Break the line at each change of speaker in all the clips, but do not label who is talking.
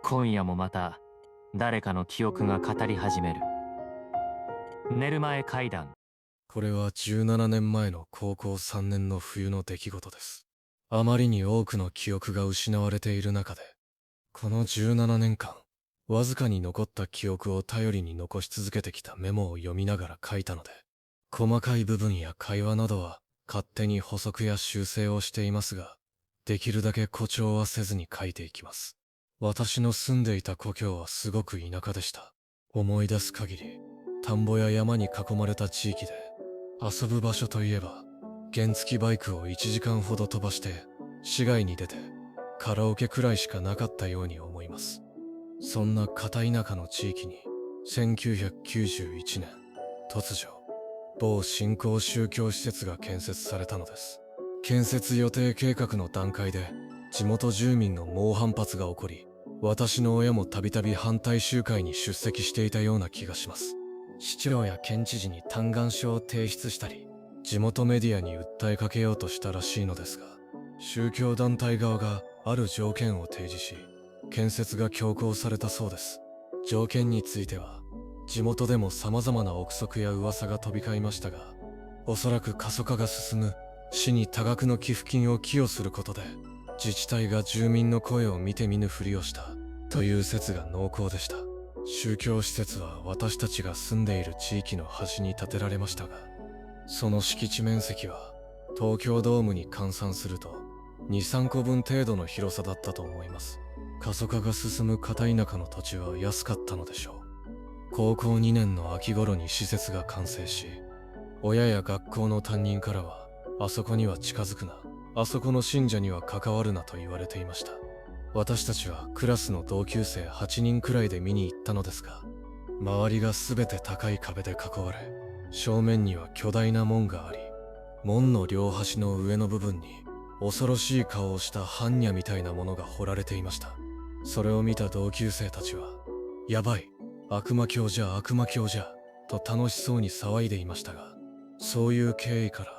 今夜もまた誰かの記憶が語り始める。寝る前怪談。
これは17年前の高校3年の冬の出来事です。あまりに多くの記憶が失われている中で、この17年間、わずかに残った記憶を頼りに残し続けてきたメモを読みながら書いたので、細かい部分や会話などは勝手に補足や修正をしていますが、できるだけ誇張はせずに書いていきます。私の住んでいた故郷はすごく田舎でした。思い出す限り、田んぼや山に囲まれた地域で、遊ぶ場所といえば、原付バイクを1時間ほど飛ばして市外に出てカラオケくらいしかなかったように思います。そんな片田舎の地域に1991年、突如某新興宗教施設が建設されたのです。建設予定計画の段階で地元住民の猛反発が起こり、私の親もたびたび反対集会に出席していたような気がします。市長や県知事に嘆願書を提出したり、地元メディアに訴えかけようとしたらしいのですが、宗教団体側がある条件を提示し、建設が強行されたそうです。条件については、地元でも様々な憶測や噂が飛び交いましたが、おそらく過疎化が進む市に多額の寄付金を寄与することで、自治体が住民の声を見て見ぬふりをしたという説が濃厚でした。宗教施設は私たちが住んでいる地域の端に建てられましたが、その敷地面積は東京ドームに換算すると2、3個分程度の広さだったと思います。過疎化が進む片田舎の土地は安かったのでしょう。高校2年の秋頃に施設が完成し、親や学校の担任からは、あそこには近づくな、あそこの信者には関わるなと言われていました。私たちはクラスの同級生8人くらいで見に行ったのですが、周りが全て高い壁で囲われ、正面には巨大な門があり、門の両端の上の部分に恐ろしい顔をした般若みたいなものが彫られていました。それを見た同級生たちは、やばい、悪魔教じゃ悪魔教じゃ、と楽しそうに騒いでいましたが、そういう経緯から、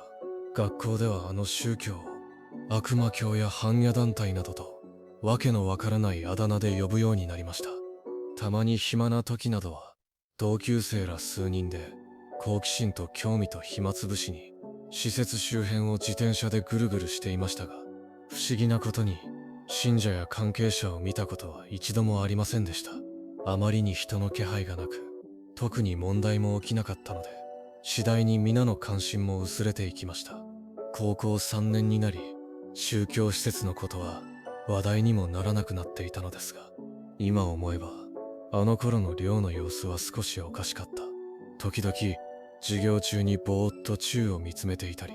学校ではあの宗教を悪魔教や般若団体などとわけのわからないあだ名で呼ぶようになりました。たまに暇な時などは同級生ら数人で好奇心と興味と暇つぶしに施設周辺を自転車でぐるぐるしていましたが、不思議なことに信者や関係者を見たことは一度もありませんでした。あまりに人の気配がなく、特に問題も起きなかったので、次第に皆の関心も薄れていきました。高校3年になり、宗教施設のことは話題にもならなくなっていたのですが、今思えばあの頃の寮の様子は少しおかしかった。時々授業中にぼーっと宙を見つめていたり、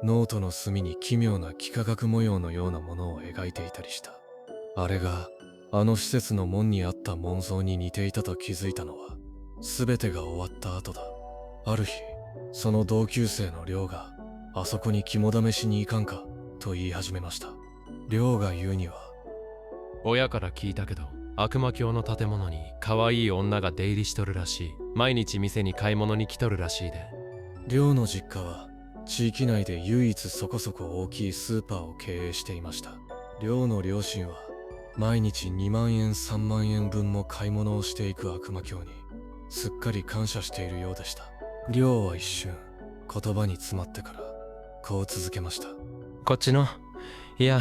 ノートの隅に奇妙な幾何学模様のようなものを描いていたりした。あれがあの施設の門にあった紋像に似ていたと気づいたのは全てが終わった後だ。ある日、その同級生の寮があそこに肝試しに行かんかと言い始めました。寮が言うには、
親から聞いたけど、悪魔教の建物に可愛い女が出入りしとるらしい。毎日店に買い物に来とるらしいで。
寮の実家は地域内で唯一そこそこ大きいスーパーを経営していました。寮の両親は毎日2万円3万円分も買い物をしていく悪魔教にすっかり感謝しているようでした。寮は一瞬言葉に詰まってからこう続けました。
こっちの、いや、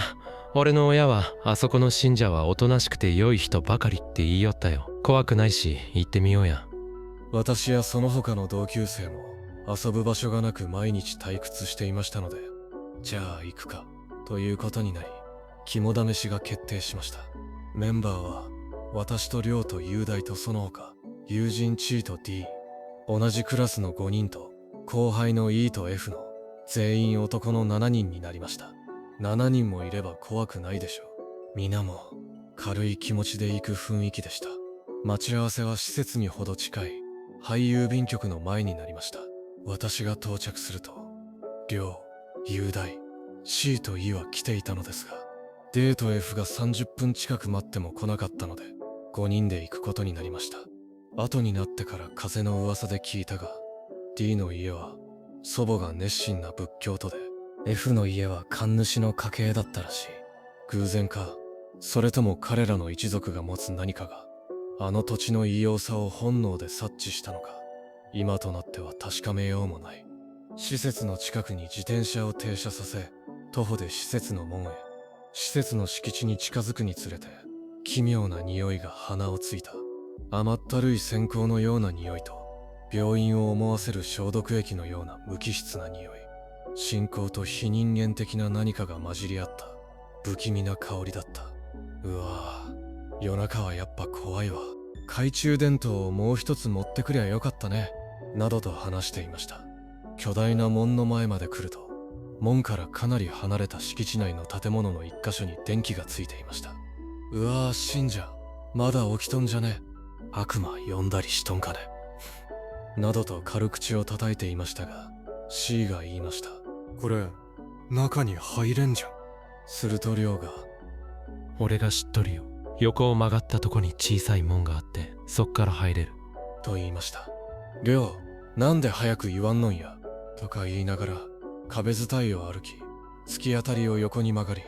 俺の親はあそこの信者はおとなしくて良い人ばかりって言いよったよ。怖くないし行ってみようや。
私やその他の同級生も遊ぶ場所がなく毎日退屈していましたので、じゃあ行くかということになり、肝試しが決定しました。メンバーは私と亮と雄大とその他友人 C と D、 同じクラスの5人と後輩の E と F の全員男の7人になりました。7人もいれば怖くないでしょう。皆も軽い気持ちで行く雰囲気でした。待ち合わせは施設にほど近い廃郵便局の前になりました。私が到着すると、亮、雄大、C と E は来ていたのですが、D と F が30分近く待っても来なかったので、5人で行くことになりました。後になってから風の噂で聞いたが、D の家は祖母が熱心な仏教徒で、F の家は神主の家系だったらしい。偶然かそれとも彼らの一族が持つ何かがあの土地の異様さを本能で察知したのか、今となっては確かめようもない。施設の近くに自転車を停車させ、徒歩で施設の門へ。施設の敷地に近づくにつれて奇妙な匂いが鼻をついた。甘ったるい線香のような匂いと、病院を思わせる消毒液のような無機質な匂い、信仰と非人間的な何かが混じり合った不気味な香りだった。うわぁ、夜中はやっぱ怖いわ。懐中電灯をもう一つ持ってくりゃよかったね、などと話していました。巨大な門の前まで来ると、門からかなり離れた敷地内の建物の一箇所に電気がついていました。うわぁ、信者、まだ起きとんじゃね。悪魔呼んだりしとんかね。などと軽口を叩いていましたが、C が言いました。
これ、中に入れんじゃん。
すると亮が、
俺が知っとるよ。横を曲がったとこに小さい門があって、そっから入れる。
と言いました。亮、なんで早く言わんのんや。とか言いながら、壁伝いを歩き、突き当たりを横に曲がり、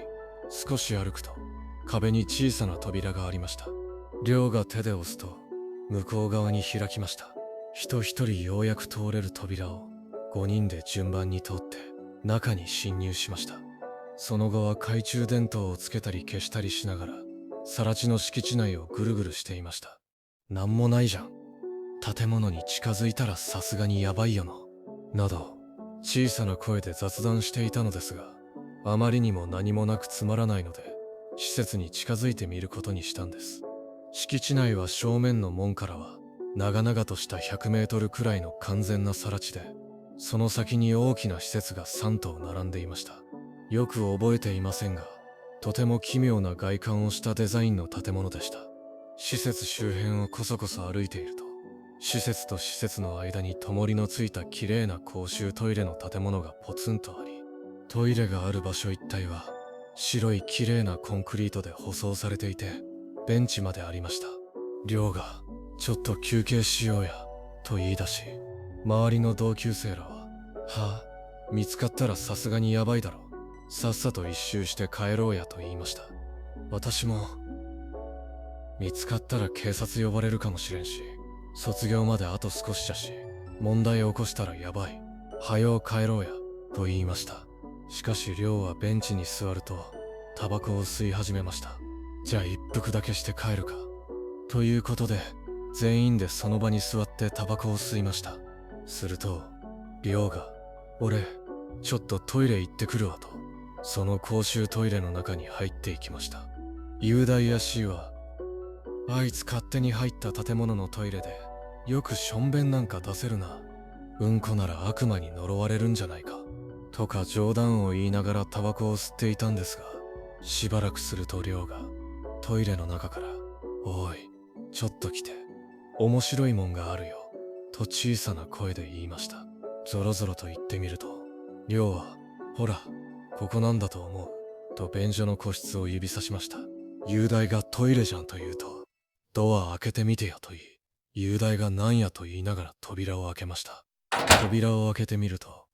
少し歩くと、壁に小さな扉がありました。亮が手で押すと、向こう側に開きました。人一人ようやく通れる扉を、5人で順番に通って、中に侵入しました。その後は懐中電灯をつけたり消したりしながら、更地の敷地内をぐるぐるしていました。なんもないじゃん。建物に近づいたらさすがにやばいよの。など、小さな声で雑談していたのですが、あまりにも何もなくつまらないので、施設に近づいてみることにしたんです。敷地内は正面の門からは、長々とした100メートルくらいの完全な更地で、その先に大きな施設が3棟並んでいました。よく覚えていませんが、とても奇妙な外観をしたデザインの建物でした。施設周辺をこそこそ歩いていると、施設と施設の間に灯りのついた綺麗な公衆トイレの建物がポツンとあり、トイレがある場所一帯は白い綺麗なコンクリートで舗装されていて、ベンチまでありました。亮がちょっと休憩しようやと言い出し、周りの同級生らは、はあ、見つかったらさすがにやばいだろ、さっさと一周して帰ろうやと言いました。私も、見つかったら警察呼ばれるかもしれんし、卒業まであと少しじゃし、問題を起こしたらやばい。はよう帰ろうや、と言いました。しかし亮はベンチに座ると、タバコを吸い始めました。じゃあ一服だけして帰るか。ということで、全員でその場に座ってタバコを吸いました。すると、亮が、俺、ちょっとトイレ行ってくるわと、その公衆トイレの中に入っていきました。雄大や C は、あいつ勝手に入った建物のトイレで、よくしょんべんなんか出せるな。うんこなら悪魔に呪われるんじゃないか。とか冗談を言いながらタバコを吸っていたんですが、しばらくすると亮が、トイレの中から、おい、ちょっと来て、面白いもんがあるよ、と小さな声で言いました。ぞろぞろと言ってみると、亮は、ほら、ここなんだと思う、と便所の個室を指さしました。雄大がトイレじゃんと言うと、ドア開けてみてよと言い、雄大がなんやと言いながら扉を開けました。扉を開けてみると、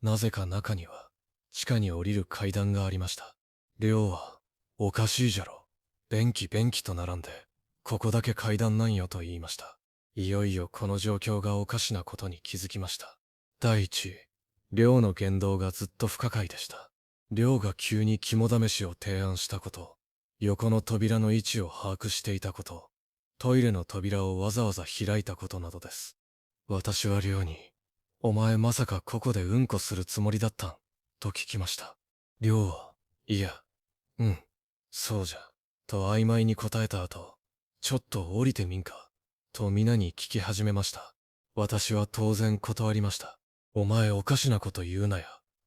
なぜか中には、地下に降りる階段がありました。亮は、おかしいじゃろ。便器と並んで、ここだけ階段なんよと言いました。いよいよこの状況がおかしなことに気づきました。第一、亮の言動がずっと不可解でした。亮が急に肝試しを提案したこと、横の扉の位置を把握していたこと、トイレの扉をわざわざ開いたことなどです。私は亮に、お前まさかここでうんこするつもりだったんと聞きました。亮は、いや、うん、そうじゃ、と曖昧に答えた後、ちょっと降りてみんか、と皆に聞き始めました。私は当然断りました。お前おかしなこと言うなや。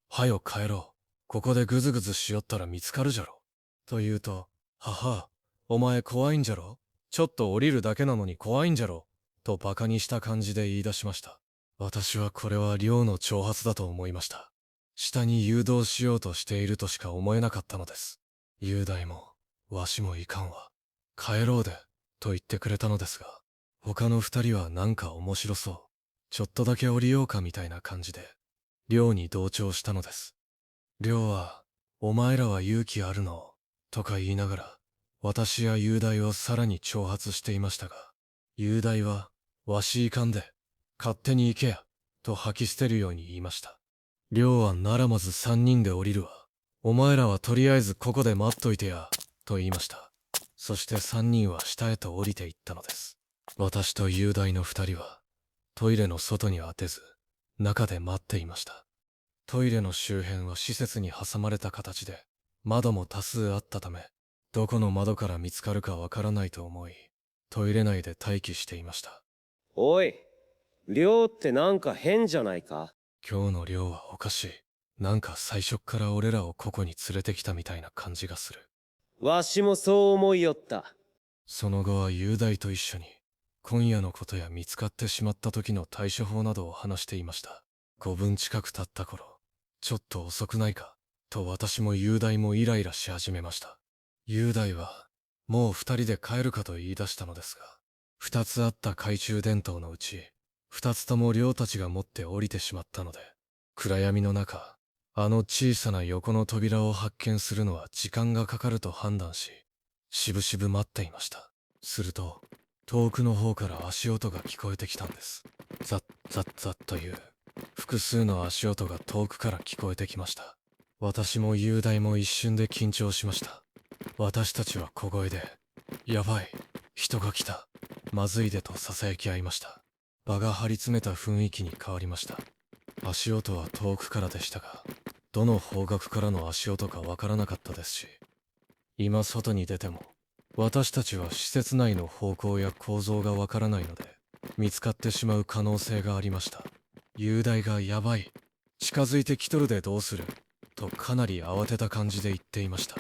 はよ帰ろう。ここでぐずぐずしよったら見つかるじゃろ。と言うと、はは、お前怖いんじゃろ？ちょっと降りるだけなのに怖いんじゃろ？と馬鹿にした感じで言い出しました。私はこれは亮の挑発だと思いました。下に誘導しようとしているとしか思えなかったのです。雄大も、わしもいかんわ。帰ろうで、と言ってくれたのですが、他の二人はなんか面白そう。ちょっとだけ降りようかみたいな感じで、亮に同調したのです。亮は、お前らは勇気あるの、とか言いながら、私や雄大をさらに挑発していましたが、雄大は、わしいかんで、勝手に行けや、と吐き捨てるように言いました。亮はならまず3人で降りるわ。お前らはとりあえずここで待っといてや、と言いました。そして3人は下へと降りていったのです。私と雄大の2人は、トイレの外に当てず、中で待っていました。トイレの周辺は施設に挟まれた形で、窓も多数あったため、どこの窓から見つかるかわからないと思い、トイレ内で待機していました。
おい、亮ってなんか変じゃないか？
今日の亮はおかしい。なんか最初っから俺らをここに連れてきたみたいな感じがする。
わしもそう思いよった。
その後は雄大と一緒に、今夜のことや見つかってしまった時の対処法などを話していました。5分近く経った頃、ちょっと遅くないか、と私も雄大もイライラし始めました。雄大は、もう2人で帰るかと言い出したのですが、2つあった懐中電灯のうち、2つとも亮たちが持って降りてしまったので、暗闇の中、あの小さな横の扉を発見するのは時間がかかると判断し、しぶしぶ待っていました。すると、遠くの方から足音が聞こえてきたんです。ザッザッザッという、複数の足音が遠くから聞こえてきました。私も雄大も一瞬で緊張しました。私たちは小声で、やばい、人が来た、まずいでと囁き合いました。場が張り詰めた雰囲気に変わりました。足音は遠くからでしたが、どの方角からの足音かわからなかったですし、今外に出ても、私たちは施設内の方向や構造がわからないので、見つかってしまう可能性がありました。雄大がやばい、近づいてきとるでどうする、とかなり慌てた感じで言っていました。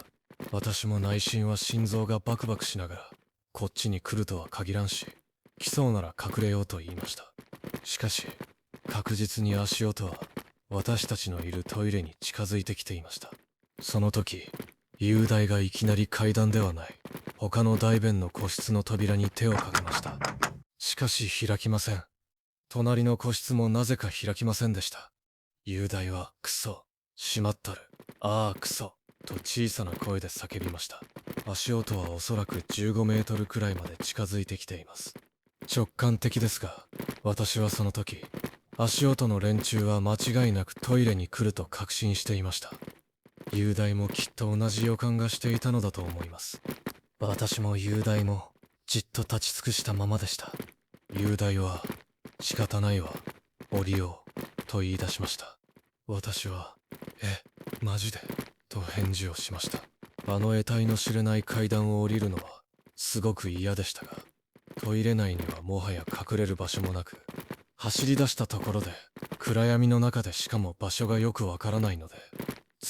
私も内心は心臓がバクバクしながら、こっちに来るとは限らんし、来そうなら隠れようと言いました。しかし、確実に足音は、私たちのいるトイレに近づいてきていました。その時、雄大がいきなり階段ではない、他の大便の個室の扉に手をかけました。しかし開きません。隣の個室もなぜか開きませんでした。雄大は、クソ、閉まっとる。ああ、クソ、と小さな声で叫びました。足音はおそらく15メートルくらいまで近づいてきています。直感的ですが、私はその時、足音の連中は間違いなくトイレに来ると確信していました。雄大もきっと同じ予感がしていたのだと思います。私も雄大もじっと立ち尽くしたままでした。雄大は、仕方ないわ、降りよう、と言い出しました。私は、マジで、と返事をしました。あの得体の知れない階段を降りるのは、すごく嫌でしたが、トイレ内にはもはや隠れる場所もなく、走り出したところで、暗闇の中でしかも場所がよくわからないので、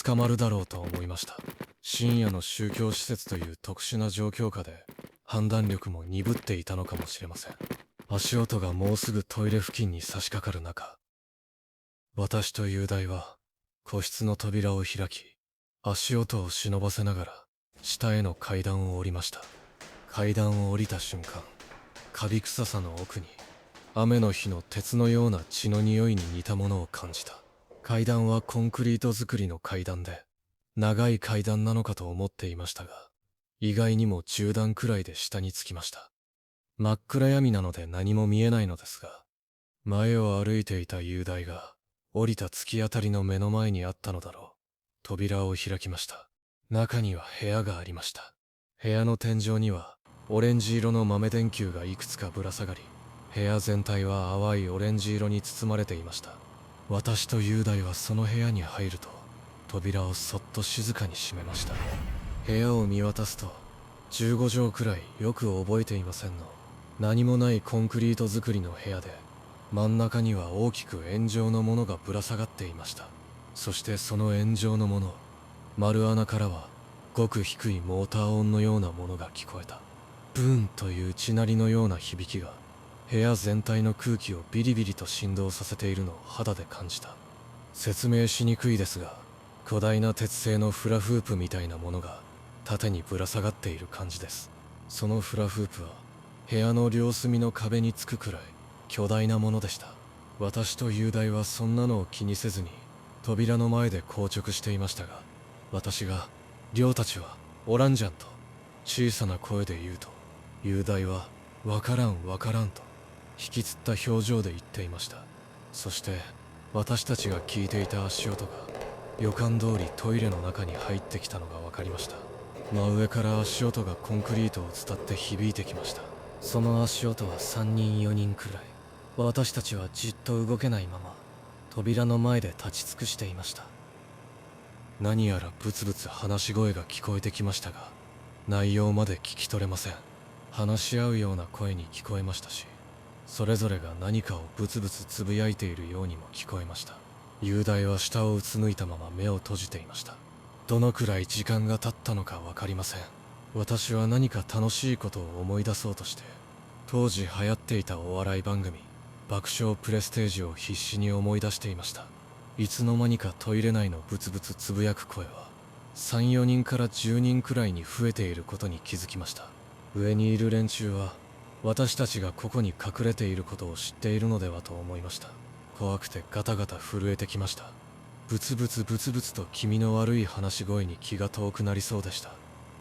捕まるだろうと思いました。深夜の宗教施設という特殊な状況下で、判断力も鈍っていたのかもしれません。足音がもうすぐトイレ付近に差し掛かる中、私と雄大は、個室の扉を開き、足音を忍ばせながら、下への階段を降りました。階段を降りた瞬間、カビ臭さの奥に、雨の日の鉄のような血の匂いに似たものを感じた。階段はコンクリート造りの階段で、長い階段なのかと思っていましたが、意外にも10段くらいで下に着きました。真っ暗闇なので何も見えないのですが、前を歩いていた雄大が、降りた突き当たりの目の前にあったのだろう。扉を開きました。中には部屋がありました。部屋の天井には、オレンジ色の豆電球がいくつかぶら下がり、部屋全体は淡いオレンジ色に包まれていました。私と雄大はその部屋に入ると、扉をそっと静かに閉めました。部屋を見渡すと、15畳くらいよく覚えていませんの。何もないコンクリート造りの部屋で、真ん中には大きく円状のものがぶら下がっていました。そしてその円状のもの、丸穴からは、ごく低いモーター音のようなものが聞こえた。ブーンという地鳴りのような響きが、部屋全体の空気をビリビリと振動させているのを肌で感じた。説明しにくいですが、巨大な鉄製のフラフープみたいなものが縦にぶら下がっている感じです。そのフラフープは部屋の両隅の壁につくくらい巨大なものでした。私と雄大はそんなのを気にせずに扉の前で硬直していましたが、私が「亮たちはおらんじゃん」と小さな声で言うと、雄大はわからんわからんと引きつった表情で言っていました。そして私たちが聞いていた足音が予感通りトイレの中に入ってきたのが分かりました。真上から足音がコンクリートを伝って響いてきました。その足音は3人4人くらい。私たちはじっと動けないまま扉の前で立ち尽くしていました。何やらブツブツ話し声が聞こえてきましたが、内容まで聞き取れません。話し合うような声に聞こえましたし、それぞれが何かをブツブツつぶやいているようにも聞こえました。雄大は下をうつむいたまま目を閉じていました。どのくらい時間が経ったのか分かりません。私は何か楽しいことを思い出そうとして、当時流行っていたお笑い番組爆笑プレステージを必死に思い出していました。いつの間にかトイレ内のブツブツつぶやく声は3、4人から10人くらいに増えていることに気づきました。上にいる連中は私たちがここに隠れていることを知っているのではと思いました。怖くてガタガタ震えてきました。ブツブツブツブツと気味の悪い話し声に気が遠くなりそうでした。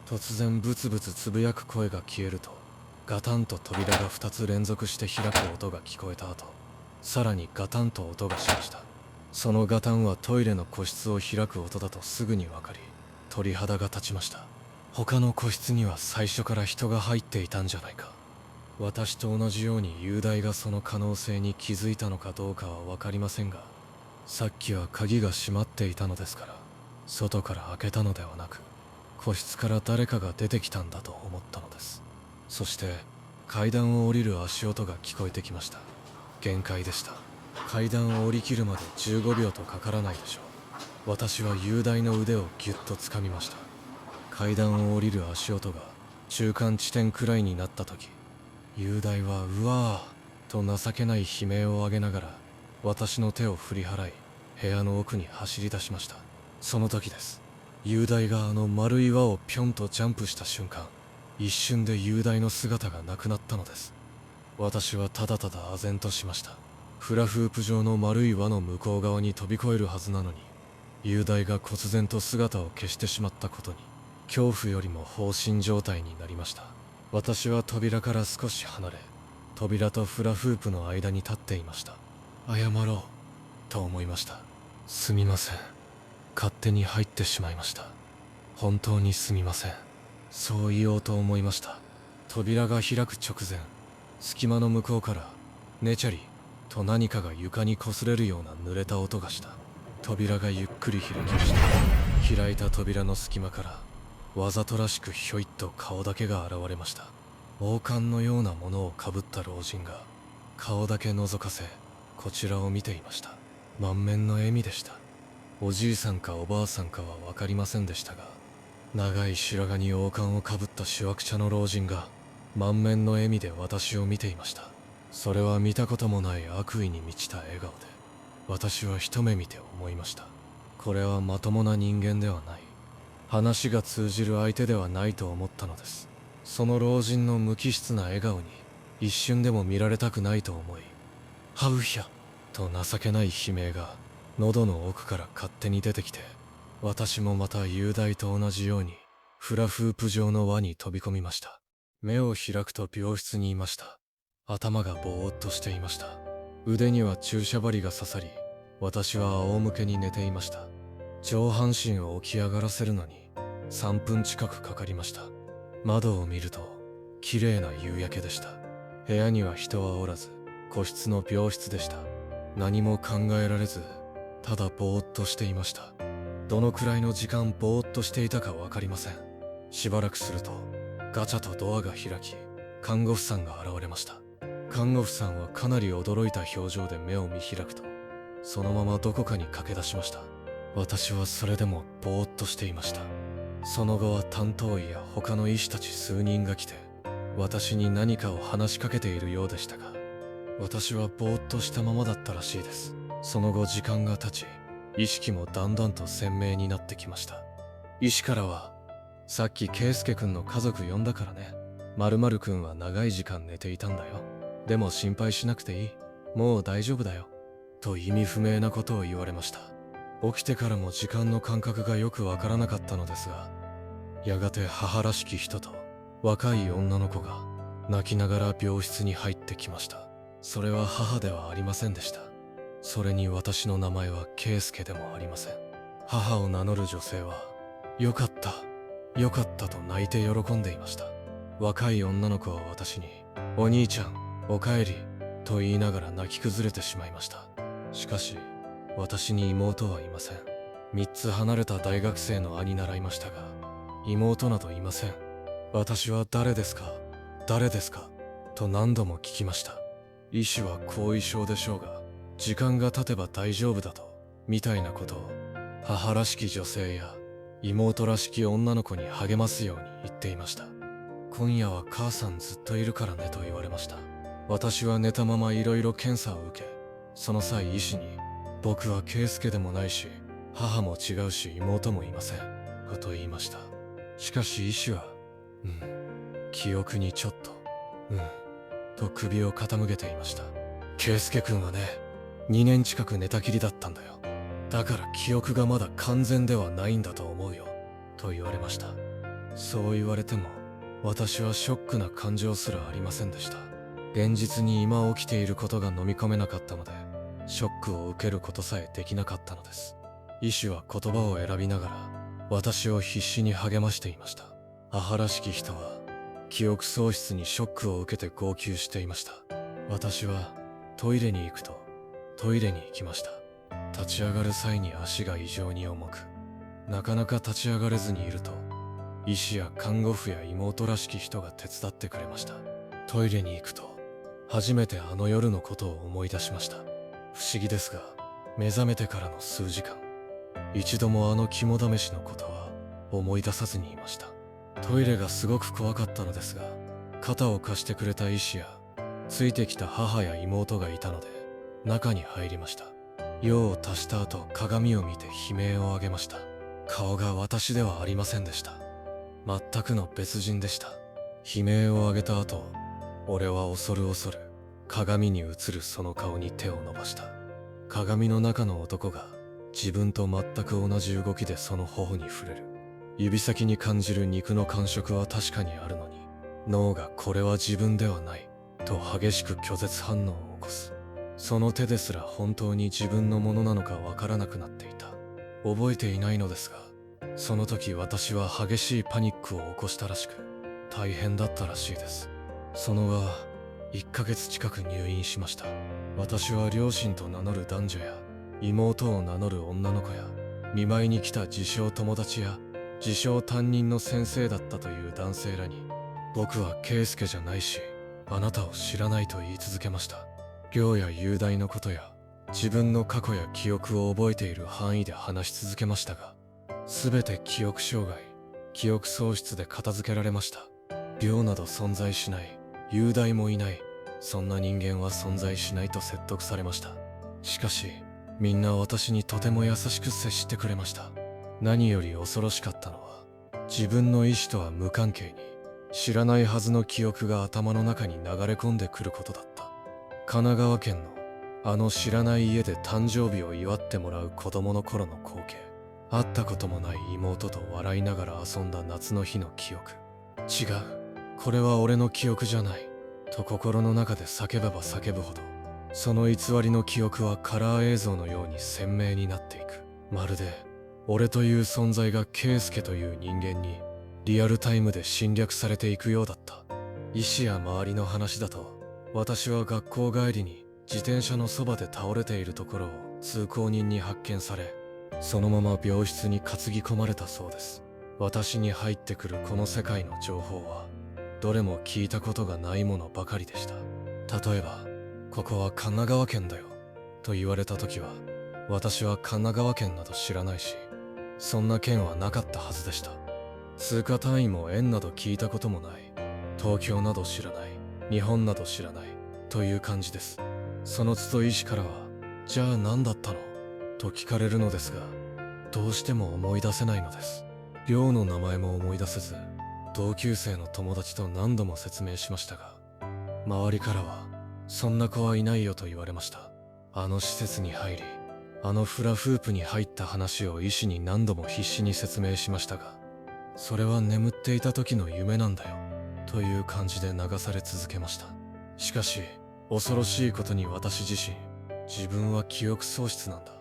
突然ブツブツつぶやく声が消えると、ガタンと扉が2つ連続して開く音が聞こえた後、さらにガタンと音がしました。そのガタンはトイレの個室を開く音だとすぐに分かり、鳥肌が立ちました。他の個室には最初から人が入っていたんじゃないか。私と同じように雄大がその可能性に気づいたのかどうかは分かりませんが、さっきは鍵が閉まっていたのですから、外から開けたのではなく、個室から誰かが出てきたんだと思ったのです。そして階段を降りる足音が聞こえてきました。限界でした。階段を降りきるまで15秒とかからないでしょう。私は雄大の腕をぎゅっと掴みました。階段を降りる足音が中間地点くらいになった時、雄大はうわーと情けない悲鳴を上げながら私の手を振り払い、部屋の奥に走り出しました。その時です。雄大があの丸い輪をぴょんとジャンプした瞬間、一瞬で雄大の姿がなくなったのです。私はただただ唖然としました。フラフープ状の丸い輪の向こう側に飛び越えるはずなのに、雄大が忽然と姿を消してしまったことに、恐怖よりも放心状態になりました。私は扉から少し離れ、扉とフラフープの間に立っていました。謝ろうと思いました。すみません。勝手に入ってしまいました。本当にすみません。そう言おうと思いました。扉が開く直前、隙間の向こうからねちゃりと何かが床に擦れるような濡れた音がした。扉がゆっくり開きました。開いた扉の隙間からわざとらしくひょいっと顔だけが現れました。王冠のようなものをかぶった老人が顔だけ覗かせ、こちらを見ていました。満面の笑みでした。おじいさんかおばあさんかは分かりませんでしたが、長い白髪に王冠をかぶったしわくちゃの老人が満面の笑みで私を見ていました。それは見たこともない悪意に満ちた笑顔で、私は一目見て思いました。これはまともな人間ではない。話が通じる相手ではないと思ったのです。その老人の無機質な笑顔に一瞬でも見られたくないと思い、ハウヒャと情けない悲鳴が喉の奥から勝手に出てきて、私もまた雄大と同じようにフラフープ状の輪に飛び込みました。目を開くと病室にいました。頭がぼーっとしていました。腕には注射針が刺さり、私は仰向けに寝ていました。上半身を起き上がらせるのに3分近くかかりました。窓を見ると綺麗な夕焼けでした。部屋には人はおらず、個室の病室でした。何も考えられず、ただぼーっとしていました。どのくらいの時間ぼーっとしていたかわかりません。しばらくするとガチャとドアが開き、看護婦さんが現れました。看護婦さんはかなり驚いた表情で目を見開くと、そのままどこかに駆け出しました。私はそれでもぼーっとしていました。その後は担当医や他の医師たち数人が来て、私に何かを話しかけているようでしたが、私はぼーっとしたままだったらしいです。その後時間が経ち、意識もだんだんと鮮明になってきました。医師からは、さっき圭介くんの家族呼んだからね。〇〇くんは長い時間寝ていたんだよ。でも心配しなくていい。もう大丈夫だよ。と意味不明なことを言われました。起きてからも時間の感覚がよくわからなかったのですが、やがて母らしき人と若い女の子が泣きながら病室に入ってきました。それは母ではありませんでした。それに私の名前は圭介でもありません。母を名乗る女性は、よかった、よかったと泣いて喜んでいました。若い女の子は私に、お兄ちゃん、おかえり、と言いながら泣き崩れてしまいました。しかし、私に妹はいません。3つ離れた大学生の兄習いましたが、妹などいません。私は誰ですか、誰ですか、と何度も聞きました。医師は後遺症でしょうが、時間が経てば大丈夫だと、みたいなことを、母らしき女性や妹らしき女の子に励ますように言っていました。今夜は母さんずっといるからねと言われました。私は寝たままいろいろ検査を受け、その際医師に、僕は圭介でもないし、母も違うし妹もいません、と言いました。しかし医師は、記憶にちょっと、と首を傾けていました。圭介君はね、2年近く寝たきりだったんだよ。だから記憶がまだ完全ではないんだと思うよ、と言われました。そう言われても、私はショックな感情すらありませんでした。現実に今起きていることが飲み込めなかったので、ショックを受けることさえできなかったのです。医師は言葉を選びながら、私を必死に励ましていました。母らしき人は、記憶喪失にショックを受けて号泣していました。私は、トイレに行くと、トイレに行きました。立ち上がる際に足が異常に重く、なかなか立ち上がれずにいると、医師や看護婦や妹らしき人が手伝ってくれました。トイレに行くと、初めてあの夜のことを思い出しました。不思議ですが、目覚めてからの数時間、一度もあの肝試しのことは思い出さずにいました。トイレがすごく怖かったのですが、肩を貸してくれた医師や、ついてきた母や妹がいたので、中に入りました。用を足した後、鏡を見て悲鳴を上げました。顔が私ではありませんでした。全くの別人でした。悲鳴を上げた後、俺は恐る恐る鏡に映るその顔に手を伸ばした。鏡の中の男が自分と全く同じ動きでその頬に触れる。指先に感じる肉の感触は確かにあるのに、脳がこれは自分ではないと激しく拒絶反応を起こす。その手ですら本当に自分のものなのかわからなくなっていた。覚えていないのですが、その時私は激しいパニックを起こしたらしく、大変だったらしいです。その後、1ヶ月近く入院しました。私は両親と名乗る男女や、妹を名乗る女の子や、見舞いに来た自称友達や、自称担任の先生だったという男性らに、僕は圭介じゃないし、あなたを知らないと言い続けました。量や雄大のことや、自分の過去や記憶を覚えている範囲で話し続けましたが、すべて記憶障害、記憶喪失で片付けられました。量など存在しない、雄大もいない、そんな人間は存在しないと説得されました。しかし、みんな私にとても優しく接してくれました。何より恐ろしかったのは、自分の意思とは無関係に、知らないはずの記憶が頭の中に流れ込んでくることだった。神奈川県のあの知らない家で誕生日を祝ってもらう子供の頃の光景。会ったこともない妹と笑いながら遊んだ夏の日の記憶。違う。これは俺の記憶じゃない。と心の中で叫べば叫ぶほど、その偽りの記憶はカラー映像のように鮮明になっていく。まるで、俺という存在が圭介という人間にリアルタイムで侵略されていくようだった。医師や周りの話だと、私は学校帰りに自転車のそばで倒れているところを通行人に発見され、そのまま病室に担ぎ込まれたそうです。私に入ってくるこの世界の情報は、どれも聞いたことがないものばかりでした。例えば、ここは神奈川県だよ、と言われた時は、私は神奈川県など知らないし、そんな県はなかったはずでした。通貨単位も円など聞いたこともない。東京など知らない。日本など知らない。という感じです。その都度医師からは、じゃあ何だったのと聞かれるのですが、どうしても思い出せないのです。寮の名前も思い出せず、同級生の友達と何度も説明しましたが、周りからは、そんな子はいないよと言われました。あの施設に入り、あのフラフープに入った話を医師に何度も必死に説明しましたが、それは眠っていた時の夢なんだよ、という感じで流され続けました。しかし恐ろしいことに私自身、自分は記憶喪失なんだ、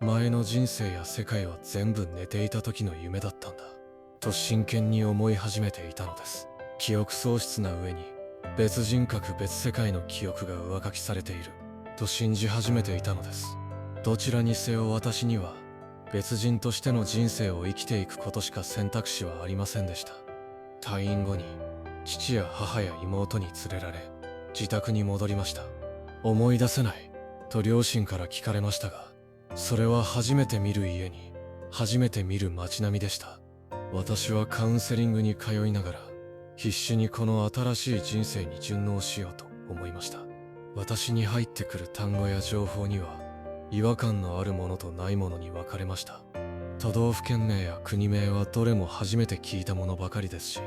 前の人生や世界は全部寝ていた時の夢だったんだと真剣に思い始めていたのです。記憶喪失な上に別人格別世界の記憶が上書きされていると信じ始めていたのです。どちらにせよ私には別人としての人生を生きていくことしか選択肢はありませんでした。退院後に父や母や妹に連れられ自宅に戻りました。思い出せないと両親から聞かれましたが、それは初めて見る家に初めて見る街並みでした。私はカウンセリングに通いながら必死にこの新しい人生に順応しようと思いました。私に入ってくる単語や情報には違和感のあるものとないものに分かれました。都道府県名や国名はどれも初めて聞いたものばかりですし、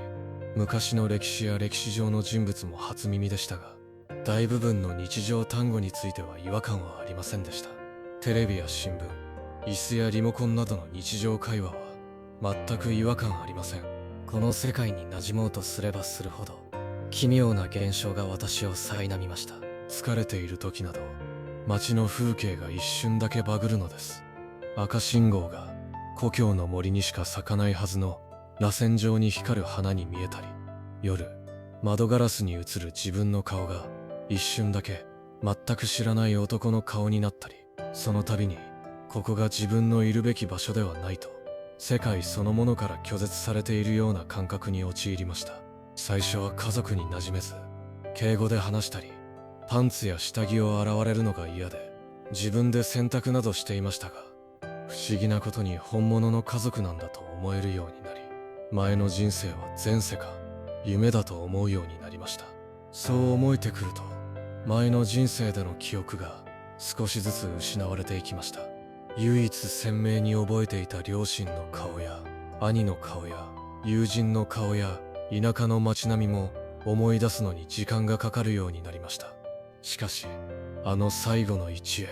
昔の歴史や歴史上の人物も初耳でしたが、大部分の日常単語については違和感はありませんでした。テレビや新聞、椅子やリモコンなどの日常会話は全く違和感ありません。この世界に馴染もうとすればするほど奇妙な現象が私を苛みました。疲れている時など街の風景が一瞬だけバグるのです。赤信号が故郷の森にしか咲かないはずの螺旋状に光る花に見えたり、夜窓ガラスに映る自分の顔が一瞬だけ全く知らない男の顔になったり、その度にここが自分のいるべき場所ではないと世界そのものから拒絶されているような感覚に陥りました。最初は家族に馴染めず敬語で話したり、パンツや下着を洗われるのが嫌で自分で洗濯などしていましたが、不思議なことに本物の家族なんだと思えるようになり、前の人生は前世か夢だと思うようになりました。そう思えてくると前の人生での記憶が少しずつ失われていきました。唯一鮮明に覚えていた両親の顔や兄の顔や友人の顔や田舎の街並みも思い出すのに時間がかかるようになりました。しかしあの最後の一夜、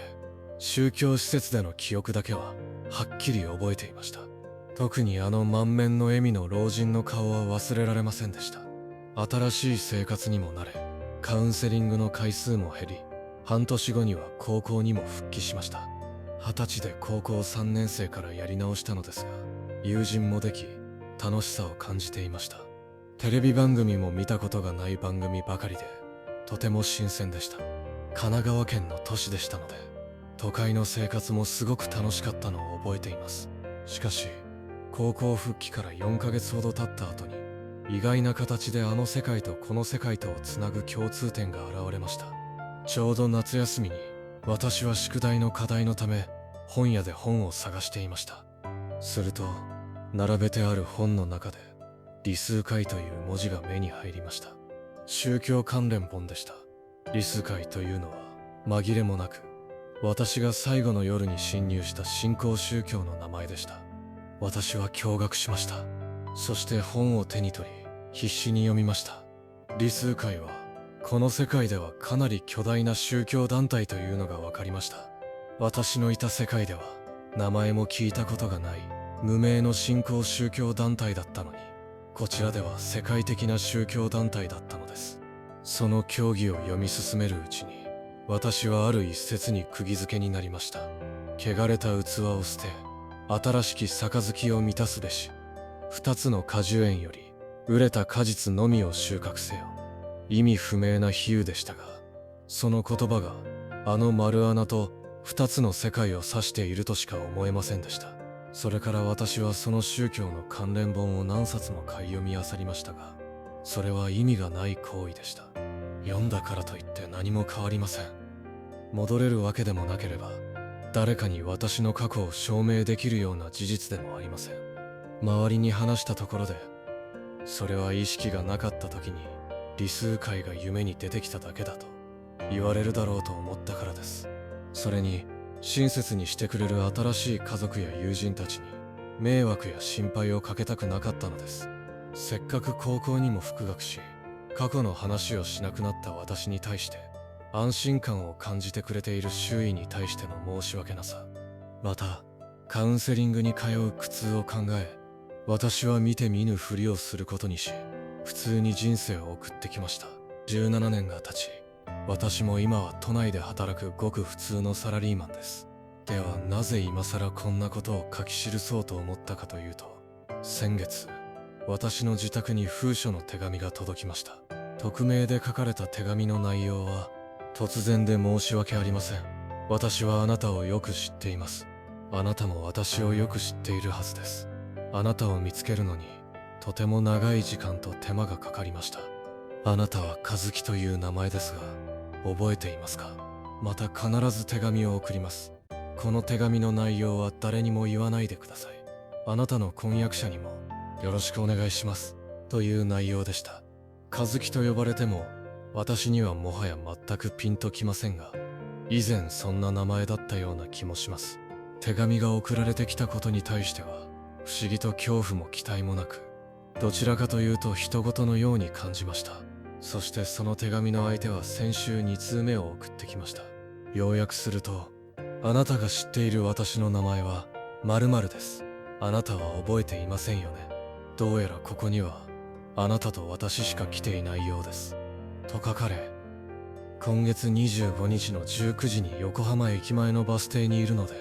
宗教施設での記憶だけははっきり覚えていました。特にあの満面の笑みの老人の顔は忘れられませんでした。新しい生活にも慣れ、カウンセリングの回数も減り、半年後には高校にも復帰しました。20歳で高校3年生からやり直したのですが、友人もでき楽しさを感じていました。テレビ番組も見たことがない番組ばかりでとても新鮮でした。神奈川県の都市でしたので、都会の生活もすごく楽しかったのを覚えています。しかし高校復帰から4ヶ月ほど経った後に意外な形であの世界とこの世界とをつなぐ共通点が現れました。ちょうど夏休みに私は宿題の課題のため本屋で本を探していました。すると並べてある本の中で理数会という文字が目に入りました。宗教関連本でした。理数会というのは紛れもなく私が最後の夜に侵入した新興宗教の名前でした。私は驚愕しました。そして本を手に取り必死に読みました。理数会はこの世界ではかなり巨大な宗教団体というのが分かりました。私のいた世界では名前も聞いたことがない無名の新興宗教団体だったのに、こちらでは世界的な宗教団体だったのです。その教義を読み進めるうちに私はある一節に釘付けになりました。汚れた器を捨て新しき杯を満たすべし。二つの果樹園より熟れた果実のみを収穫せよ。意味不明な比喩でしたが、その言葉があの丸穴と二つの世界を指しているとしか思えませんでした。それから私はその宗教の関連本を何冊も買い読み漁りましたが、それは意味がない行為でした。読んだからといって何も変わりません。戻れるわけでもなければ誰かに私の過去を証明できるような事実でもありません。周りに話したところで、それは意識がなかった時に理数会が夢に出てきただけだと言われるだろうと思ったからです。それに親切にしてくれる新しい家族や友人たちに迷惑や心配をかけたくなかったのです。せっかく高校にも復学し過去の話をしなくなった私に対して安心感を感じてくれている周囲に対しての申し訳なさ、またカウンセリングに通う苦痛を考え、私は見て見ぬふりをすることにし、普通に人生を送ってきました。17年が経ち、私も今は都内で働くごく普通のサラリーマンです。ではなぜ今更こんなことを書き記そうと思ったかというと、先月、私の自宅に封書の手紙が届きました。匿名で書かれた手紙の内容は、突然で申し訳ありません。私はあなたをよく知っています。あなたも私をよく知っているはずです。あなたを見つけるのに、とても長い時間と手間がかかりました。あなたは和樹という名前ですが、覚えていますか？また必ず手紙を送ります。この手紙の内容は誰にも言わないでください。あなたの婚約者にもよろしくお願いしますという内容でした。和樹と呼ばれても私にはもはや全くピンときませんが、以前そんな名前だったような気もします。手紙が送られてきたことに対しては不思議と恐怖も期待もなく、どちらかというと人事のように感じました。そしてその手紙の相手は先週2通目を送ってきました。要約すると、あなたが知っている私の名前は〇〇です。あなたは覚えていませんよね。どうやらここにはあなたと私しか来ていないようです。と書かれ、今月25日の19時に横浜駅前のバス停にいるので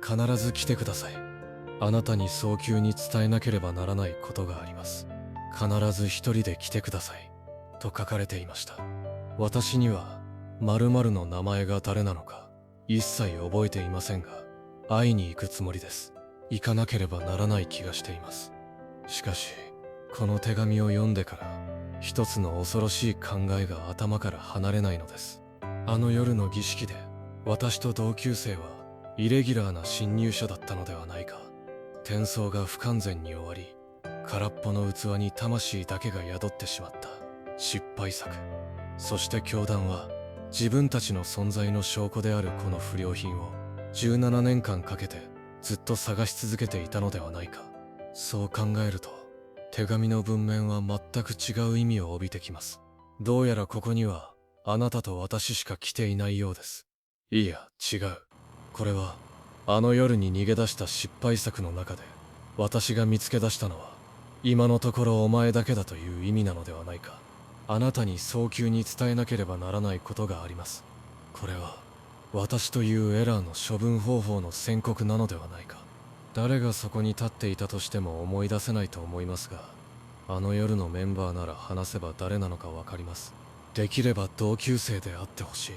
必ず来てください。あなたに早急に伝えなければならないことがあります。必ず一人で来てください。と書かれていました。私には〇〇の名前が誰なのか一切覚えていませんが、会いに行くつもりです。行かなければならない気がしています。しかし、この手紙を読んでから一つの恐ろしい考えが頭から離れないのです。あの夜の儀式で私と同級生はイレギュラーな侵入者だったのではないか。転送が不完全に終わり、空っぽの器に魂だけが宿ってしまった失敗作。そして教団は自分たちの存在の証拠であるこの不良品を17年間かけてずっと探し続けていたのではないか。そう考えると手紙の文面は全く違う意味を帯びてきます。どうやらここにはあなたと私しか来ていないようです。いや違う。これはあの夜に逃げ出した失敗作の中で私が見つけ出したのは今のところお前だけだという意味なのではないか。あなたに早急に伝えなければならないことがあります。これは私というエラーの処分方法の宣告なのではないか。誰がそこに立っていたとしても思い出せないと思いますが、あの夜のメンバーなら話せば誰なのかわかります。できれば同級生であってほしい。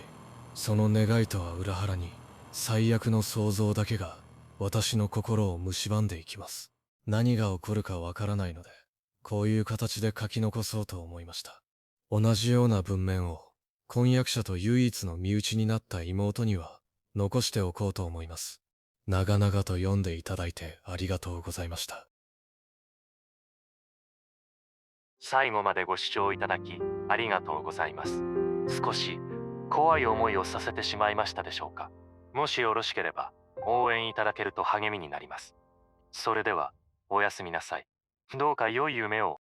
その願いとは裏腹に最悪の想像だけが私の心を蝕んでいきます。何が起こるかわからないので、こういう形で書き残そうと思いました。同じような文面を婚約者と唯一の身内になった妹には残しておこうと思います。長々と読んでいただいてありがとうございました。
最後までご視聴いただきありがとうございます。少し怖い思いをさせてしまいましたでしょうか。もしよろしければ応援いただけると励みになります。それではおやすみなさい。どうか良い夢を